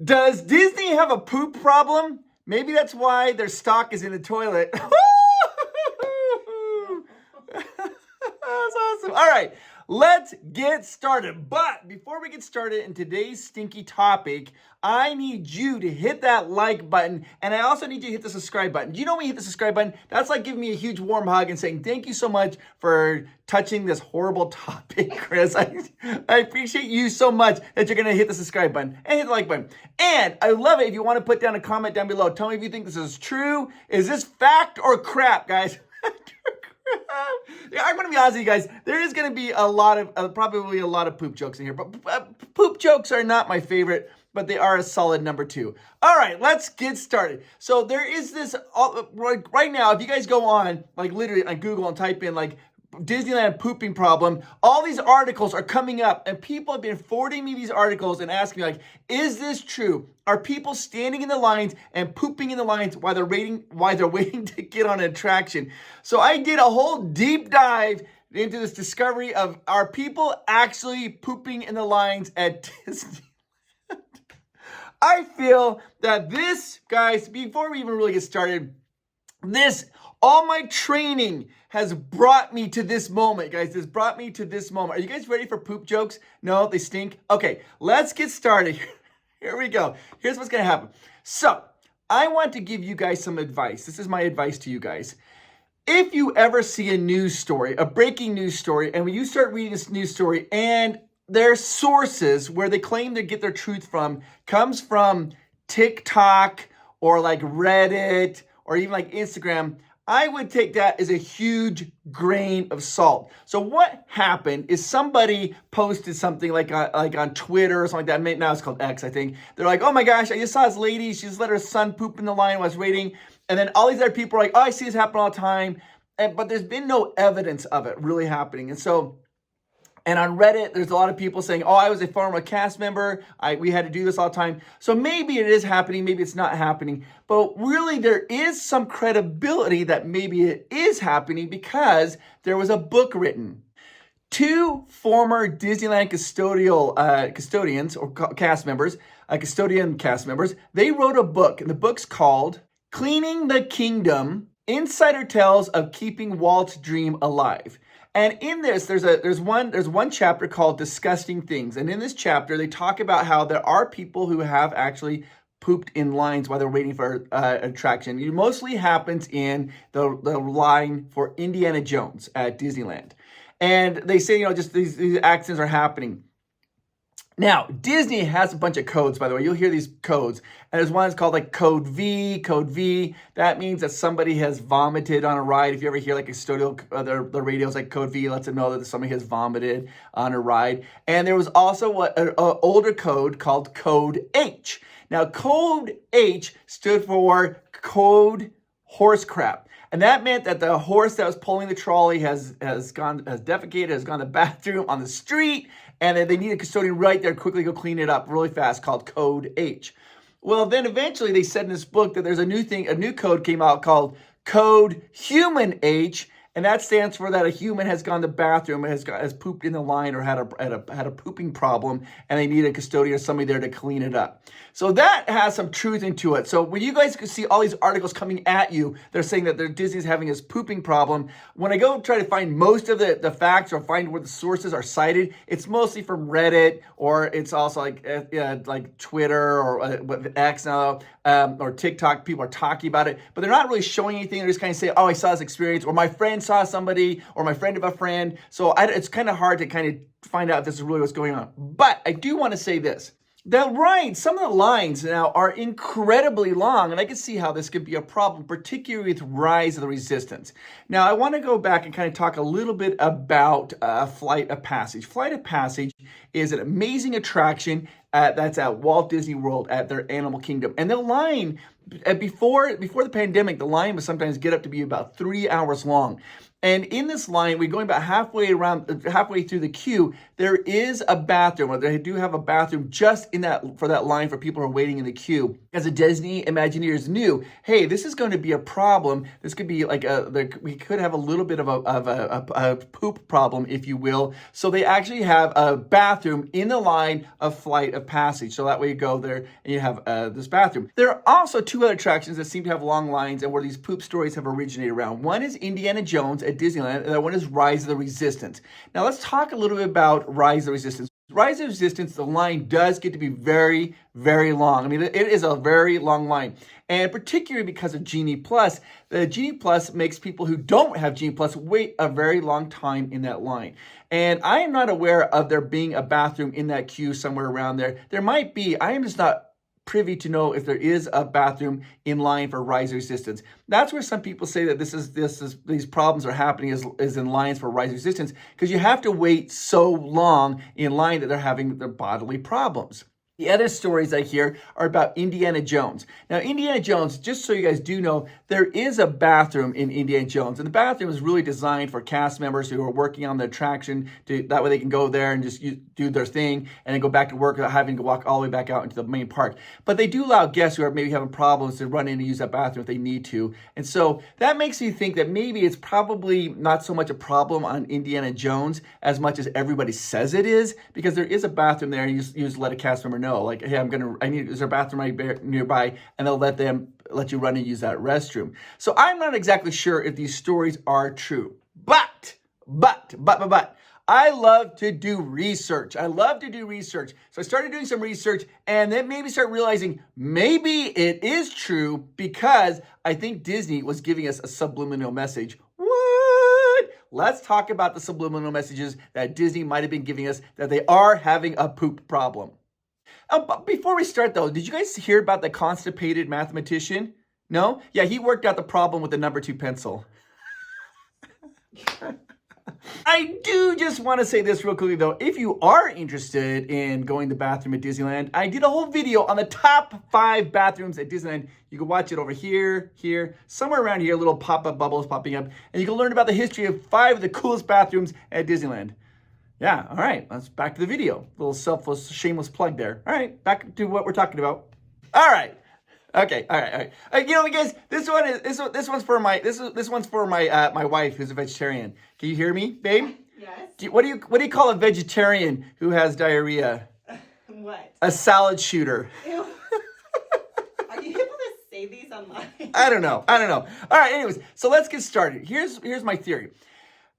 Does Disney have a poop problem? Maybe that's why their stock is in the toilet. That's awesome. All right, let's get started. But before we get started in today's stinky topic, I need you to hit that like button, and I also need you to hit the subscribe button. Do you know when you hit the subscribe button, that's like giving me a huge warm hug and saying thank you so much for touching this horrible topic, Chris. I appreciate you so much that you're going to hit the subscribe button and hit the like button. And I love it if you want to put down a comment down below. Tell me if you think this is true. Is this fact or crap, guys? I'm going to be honest with you guys. There is going to be a lot of, probably a lot of poop jokes in here. But poop jokes are not my favorite, but they are a solid number 2. All right, let's get started. So there is this, right now, if you guys go on, like literally on Google and type in like Disneyland pooping problem, all these articles are coming up, and people have been forwarding me these articles and asking me like, is this true? Are people standing in the lines and pooping in the lines while they're waiting to get on an attraction? So I did a whole deep dive into this discovery of, are people actually pooping in the lines at Disney? I feel that this, guys, before we even really get started, all my training has brought me to this moment, guys. This brought me to this moment. Are you guys ready for poop jokes? No, they stink? Okay, let's get started. Here we go. Here's what's going to happen. So, I want to give you guys some advice. This is my advice to you guys. If you ever see a news story, a breaking news story, and when you start reading this news story and their sources where they claim to get their truth from comes from TikTok or like Reddit or even like Instagram, I would take that as a huge grain of salt. So what happened is somebody posted something like on Twitter or something like that. Now it's called X, I think. They're like, oh my gosh, I just saw this lady. She just let her son poop in the line while I was waiting. And then all these other people are like, oh, I see this happen all the time. But there's been no evidence of it really happening. And on Reddit, there's a lot of people saying, oh, I was a former cast member. We had to do this all the time. So maybe it is happening. Maybe it's not happening. But really, there is some credibility that maybe it is happening because there was a book written. 2 former Disneyland custodians or cast members, custodian cast members, they wrote a book. And the book's called Cleaning the Kingdom, Insider Tales of Keeping Walt's Dream Alive. And in this, there's one chapter called Disgusting Things. And in this chapter, they talk about how there are people who have actually pooped in lines while they're waiting for an attraction. It mostly happens in the line for Indiana Jones at Disneyland. And they say, just these accidents are happening. Now, Disney has a bunch of codes, by the way. You'll hear these codes. And there's one that's called like Code V. Code V, that means that somebody has vomited on a ride. If you ever hear like a custodial, the radio's like Code V lets them know that somebody has vomited on a ride. And there was also an older code called Code H. Now, Code H stood for Code Horse Crap. And that meant that the horse that was pulling the trolley has defecated, has gone to the bathroom on the street, and they need a custodian right there to quickly go clean it up really fast called Code H. Well, then eventually they said in this book that there's a new code came out called Code Human H, and that stands for that a human has gone to the bathroom and has pooped in the line or had a pooping problem, and they need a custodian or somebody there to clean it up. So that has some truth into it. So when you guys can see all these articles coming at you, they're saying that Disney's having this pooping problem. When I go try to find most of the facts or find where the sources are cited, it's mostly from Reddit, or it's also like Twitter or X now, or TikTok. People are talking about it, but they're not really showing anything. They're just kind of saying, oh, I saw this experience, or my friend saw somebody, or my friend of a friend. So it's kind of hard to kind of find out if this is really what's going on. But I do want to say this. Some of the lines now are incredibly long, and I can see how this could be a problem, particularly with Rise of the Resistance. Now, I want to go back and kind of talk a little bit about Flight of Passage. Flight of Passage is an amazing attraction that's at Walt Disney World at their Animal Kingdom. And the line, before the pandemic, the line would sometimes get up to be about 3 hours long. And in this line, we're going about halfway through the queue, there is a bathroom, or they do have a bathroom just in for that line for people who are waiting in the queue. As the Disney Imagineers knew, hey, this is going to be a problem. This could be like we could have a little bit of a poop problem, if you will. So they actually have a bathroom in the line of Flight of Passage. So that way you go there and you have this bathroom. There are also two other attractions that seem to have long lines and where these poop stories have originated around. One is Indiana Jones at Disneyland, and the other one is Rise of the Resistance. Now let's talk a little bit about Rise of the Resistance. Rise of the Resistance, the line does get to be very, very long. I mean, it is a very long line. And particularly because of Genie Plus, the Genie Plus makes people who don't have Genie Plus wait a very long time in that line. And I am not aware of there being a bathroom in that queue somewhere around there. There might be. I am just not privy to know if there is a bathroom in line for Rise of Resistance. That's where some people say that these problems are happening is in lines for Rise of Resistance, because you have to wait so long in line that they're having their bodily problems. The other stories I hear are about Indiana Jones. Now, Indiana Jones, just so you guys do know, there is a bathroom in Indiana Jones, and the bathroom is really designed for cast members who are working on the attraction. That way they can go there and just do their thing and then go back to work without having to walk all the way back out into the main park. But they do allow guests who are maybe having problems to run in and use that bathroom if they need to. And so that makes me think that maybe it's probably not so much a problem on Indiana Jones as much as everybody says it is, because there is a bathroom there, and you just let a cast member know, like, hey, is there a bathroom right nearby? And they'll let you run and use that restroom. So I'm not exactly sure if these stories are true, but, I love to do research. So I started doing some research and then maybe start realizing maybe it is true, because I think Disney was giving us a subliminal message. What? Let's talk about the subliminal messages that Disney might have been giving us, that they are having a poop problem. But before we start, though, did you guys hear about the constipated mathematician? No? Yeah, he worked out the problem with the number 2 pencil. I do just want to say this real quickly, though. If you are interested in going to the bathroom at Disneyland, I did a whole video on the top 5 bathrooms at Disneyland. You can watch it over here, somewhere around here, little pop-up bubbles popping up. And you can learn about the history of 5 of the coolest bathrooms at Disneyland. Yeah, all right, let's back to the video. Little selfless, shameless plug there. All right, back to what we're talking about. All right. Okay, all right. You know, guys, this one's for my wife, who's a vegetarian. Can you hear me, babe? Yes. What do you call a vegetarian who has diarrhea? What? A salad shooter. Ew. Are you able to say these online? I don't know. All right, anyways, so let's get started. Here's my theory.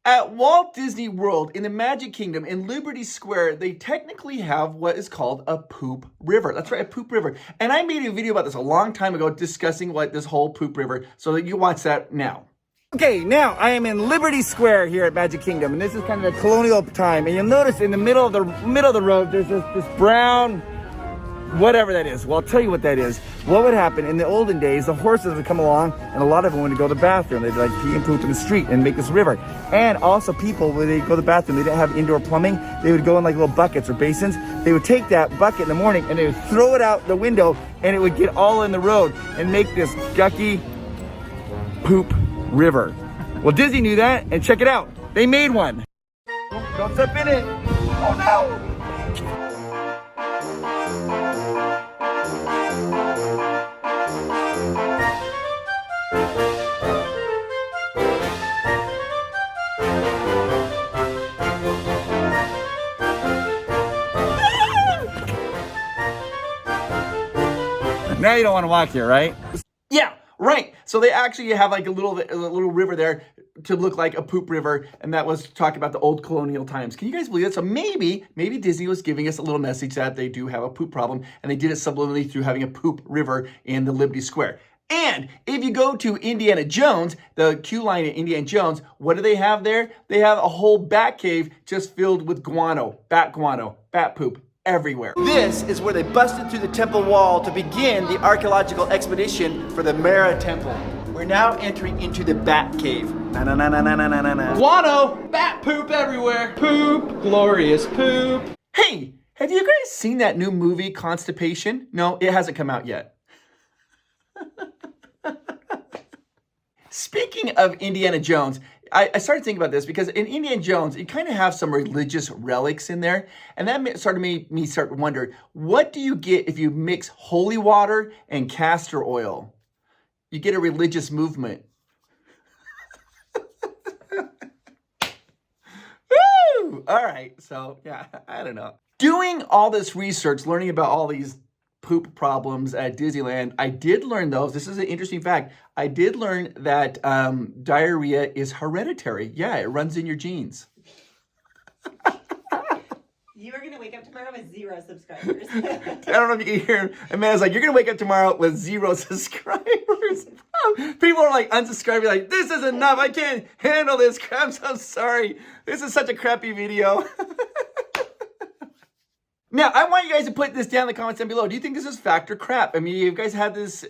At Walt Disney World, in the Magic Kingdom, in Liberty Square, they technically have what is called a poop river. That's right, a poop river. And I made a video about this a long time ago discussing what this whole poop river, so that you watch that now. Okay, now I am in Liberty Square here at Magic Kingdom, and this is kind of the colonial time. And you'll notice in the middle of the road, there's this brown, whatever that is. Well, I'll tell you what that is. What would happen in the olden days, the horses would come along and a lot of them would go to the bathroom. They'd like pee and poop in the street and make this river. And also people, when they go to the bathroom, they didn't have indoor plumbing. They would go in like little buckets or basins. They would take that bucket in the morning and they would throw it out the window, and it would get all in the road and make this gucky poop river. Well, Disney knew that, and check it out. They made one. Don't step in it. Oh no. Now you don't want to walk here, right? Yeah, right. So they actually have like a little river there to look like a poop river, and that was talking about the old colonial times. Can you guys believe that? So maybe Disney was giving us a little message that they do have a poop problem, and they did it subliminally through having a poop river in the Liberty Square. And if you go to Indiana Jones, the queue line at Indiana Jones, what do they have there? They have a whole bat cave just filled with guano, bat poop. Everywhere. This is where they busted through the temple wall to begin the archaeological expedition for the Mara Temple. We're now entering into the Bat Cave. Guano! Bat poop everywhere! Poop! Glorious poop! Hey! Have you guys seen that new movie, Constipation? No, it hasn't come out yet. Speaking of Indiana Jones, I started thinking about this because in Indiana Jones, you kind of have some religious relics in there. And that started made me start to wonder, what do you get if you mix holy water and castor oil? You get a religious movement. Woo! All right. So, yeah, I don't know. Doing all this research, learning about all these poop problems at Disneyland, I did learn those. This is an interesting fact. I did learn that diarrhea is hereditary. Yeah, it runs in your genes. You are going to wake up tomorrow with 0 subscribers. I don't know if you can hear Amanda's like, you're going to wake up tomorrow with 0 subscribers. People are like unsubscribing, like, this is enough. I can't handle this. I'm so sorry. This is such a crappy video. Now, I want you guys to put this down in the comments down below. Do you think this is fact or crap? I mean, have you guys had this?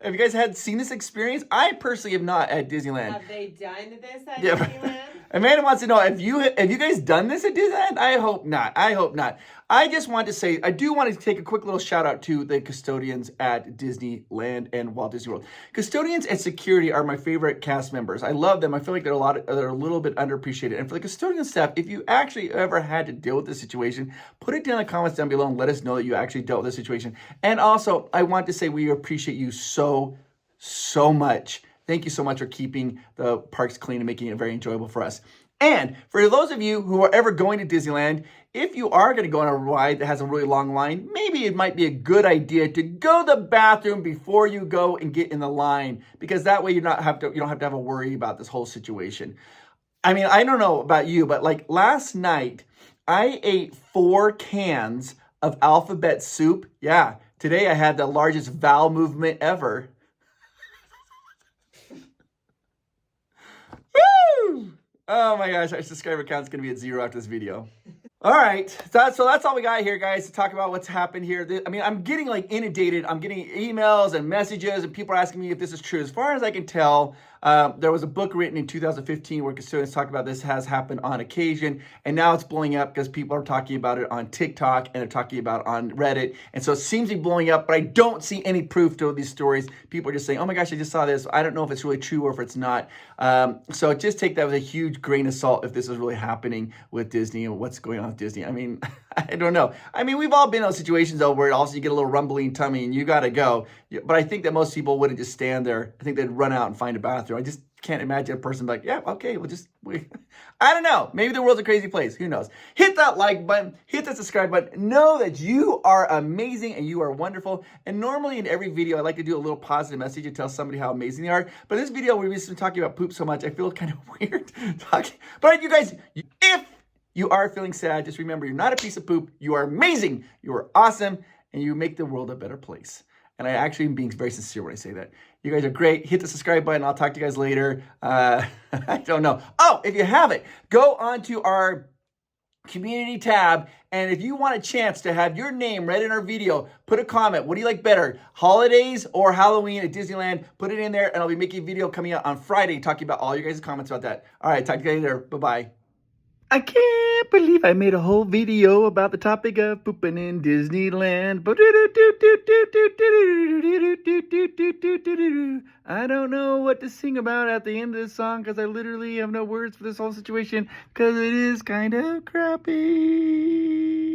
Have you guys seen this experience? I personally have not at Disneyland. Have they done this at Disneyland? Amanda wants to know, have you guys done this at Disneyland? I hope not. I hope not. I just want to say, I do want to take a quick little shout out to the custodians at Disneyland and Walt Disney World. Custodians and security are my favorite cast members. I love them. I feel like they're a little bit underappreciated. And for the custodian staff, if you actually ever had to deal with this situation, put it down in the comments down below and let us know that you actually dealt with this situation. And also, I want to say we appreciate you so much. Thank you so much for keeping the parks clean and making it very enjoyable for us. And for those of you who are ever going to Disneyland, if you are going to go on a ride that has a really long line, maybe it might be a good idea to go to the bathroom before you go and get in the line, because that way you don't have to have a worry about this whole situation. I mean, I don't know about you, but like last night, I ate 4 cans of alphabet soup. Yeah, today I had the largest vowel movement ever. Woo! Oh my gosh, our subscriber count's gonna be at 0 after this video. All right, so that's all we got here, guys, to talk about what's happened here. I mean, I'm getting like inundated. I'm getting emails and messages, and people are asking me if this is true. As far as I can tell, there was a book written in 2015 where custodians talk about this has happened on occasion, and now it's blowing up because people are talking about it on TikTok and they're talking about it on Reddit, and so it seems to be blowing up, but I don't see any proof to these stories. People are just saying, oh my gosh, I just saw this. I don't know if it's really true or if it's not. So just take that with a huge grain of salt if this is really happening with Disney and what's going on with Disney. I mean, I don't know. I mean, we've all been in those situations though where also you get a little rumbling tummy and you gotta go. But I think that most people wouldn't just stand there. I think they'd run out and find a bathroom. I just can't imagine a person like, yeah, okay, we'll just wait. I don't know. Maybe the world's a crazy place. Who knows? Hit that like button. Hit that subscribe button. Know that you are amazing and you are wonderful. And normally in every video, I like to do a little positive message to tell somebody how amazing they are. But in this video, we've been talking about poop so much, I feel kind of weird talking. But you guys, if you are feeling sad, just remember, you're not a piece of poop. You are amazing. You are awesome. And you make the world a better place. And I actually am being very sincere when I say that. You guys are great. Hit the subscribe button. I'll talk to you guys later. I don't know. Oh, if you haven't, go on to our community tab. And if you want a chance to have your name read in our video, put a comment. What do you like better, holidays or Halloween at Disneyland? Put it in there, and I'll be making a video coming out on Friday talking about all your guys' comments about that. All right, talk to you guys later. Bye-bye. I can't believe I made a whole video about the topic of pooping in Disneyland. I don't know what to sing about at the end of this song because I literally have no words for this whole situation because it is kind of crappy.